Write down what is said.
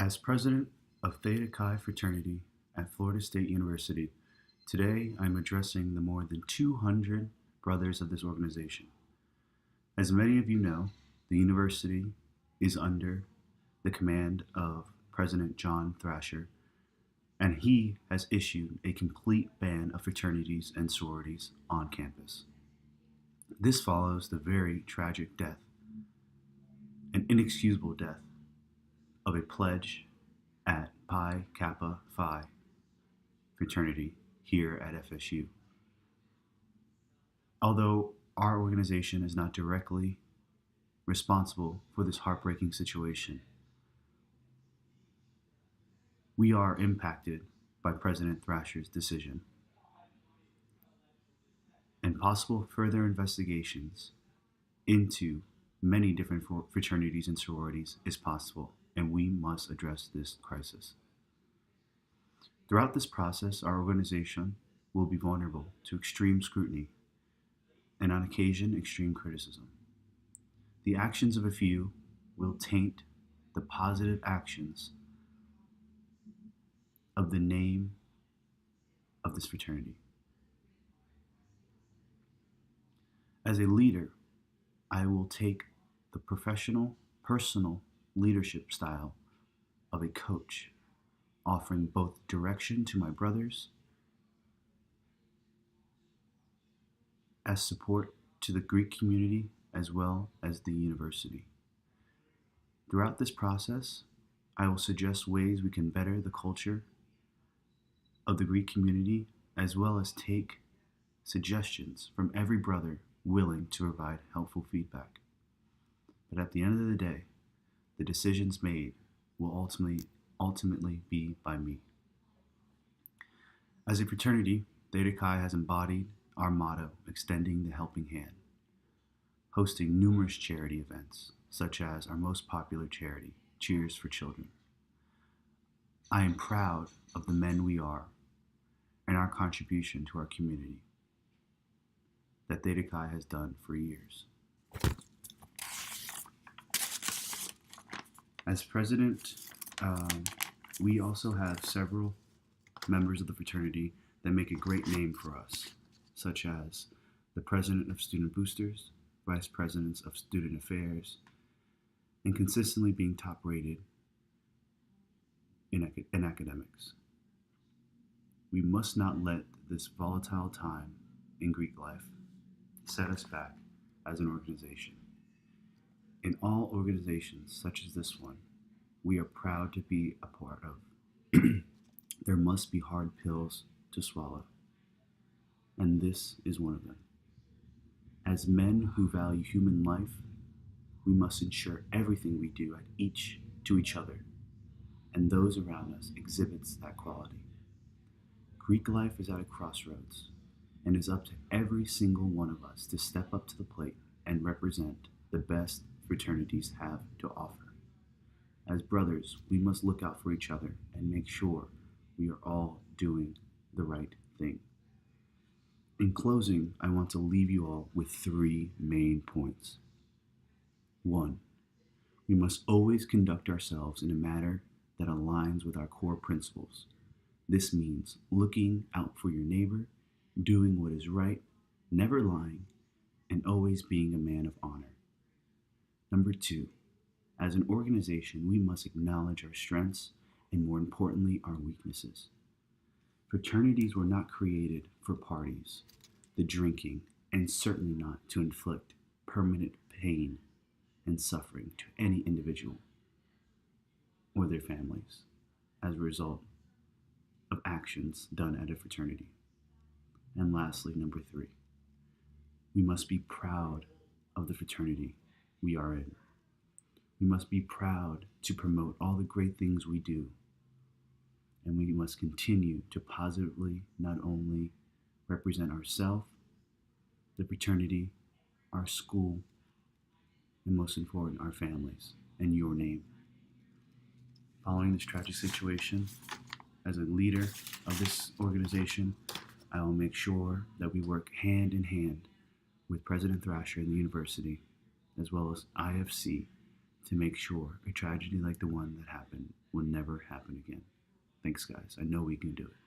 As president of Theta Chi fraternity at Florida State University, today I'm addressing the more than 200 brothers of this organization. As many of you know, the university is under the command of President John Thrasher, and he has issued a complete ban of fraternities and sororities on campus. This follows the very tragic death, an inexcusable death, of a pledge at Pi Kappa Phi fraternity here at FSU. Although our organization is not directly responsible for this heartbreaking situation, we are impacted by President Thrasher's decision, and possible further investigations into many different fraternities and sororities is possible, and we must address this crisis. Throughout this process, our organization will be vulnerable to extreme scrutiny and, on occasion, extreme criticism. The actions of a few will taint the positive actions of the name of this fraternity. As a leader, I will take the professional, personal leadership style of a coach, offering both direction to my brothers as support to the Greek community as well as the university. Throughout this process, I will suggest ways we can better the culture of the Greek community, as well as take suggestions from every brother willing to provide helpful feedback. But at the end of the day, the decisions made will ultimately be by me. As a fraternity, Theta Chi has embodied our motto, extending the helping hand, hosting numerous charity events, such as our most popular charity, Cheers for Children. I am proud of the men we are and our contribution to our community that Theta Chi has done for years. As president, we also have several members of the fraternity that make a great name for us, such as the president of Student Boosters, vice presidents of Student Affairs, and consistently being top rated in academics. We must not let this volatile time in Greek life set us back as an organization. In all organizations such as this one, we are proud to be a part of. There must be hard pills to swallow, and this is one of them. As men who value human life, we must ensure everything we do to each other and those around us exhibits that quality. Greek life is at a crossroads, and it's up to every single one of us to step up to the plate and represent the best fraternities have to offer. As brothers, we must look out for each other and make sure we are all doing the right thing. In closing, I want to leave you all with 3 main points. 1, we must always conduct ourselves in a manner that aligns with our core principles. This means looking out for your neighbor, doing what is right, never lying, and always being a man of honor. Number 2, as an organization, we must acknowledge our strengths and, more importantly, our weaknesses. Fraternities were not created for parties, the drinking, and certainly not to inflict permanent pain and suffering to any individual or their families as a result of actions done at a fraternity. And lastly, number 3, we must be proud of the fraternity we are in. We must be proud to promote all the great things we do, and we must continue to positively not only represent ourselves, the fraternity, our school, and most important, our families, and your name. Following this tragic situation, as a leader of this organization, I will make sure that we work hand in hand with President Thrasher and the university, as well as IFC, to make sure a tragedy like the one that happened will never happen again. Thanks, guys. I know we can do it.